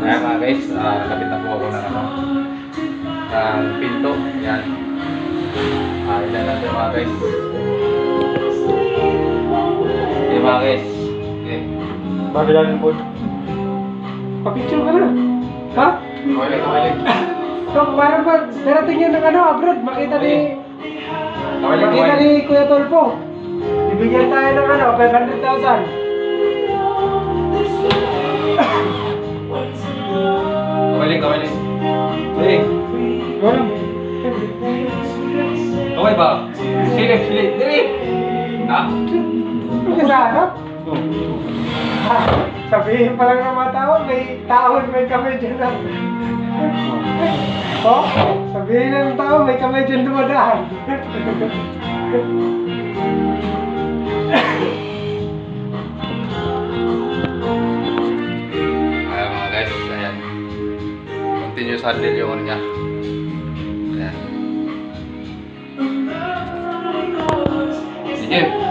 Ayan mga guys, kapit na po ako ng ng pinto. Yan. Ilan lang ito mga guys. Okay mga guys. Okay. Babilan po. Papicture ka na. Ha? Kawalik. So, parang ba, darating yan ng abroad, makita ni Kuya Tolpo. Ibigyan tayo ng 500,000. Kawalik. Hey. Ano? Okay ba? Silip. Dili. Ha? Ano sa harap? Sabihin pa lang ng mga tao, may kamay dyan na. Oh, sabihin ng tao, may kamay dyan dumadaan. Ayan mga guys, ayan. Continuous handle yung ano niya. Ayan. Sige.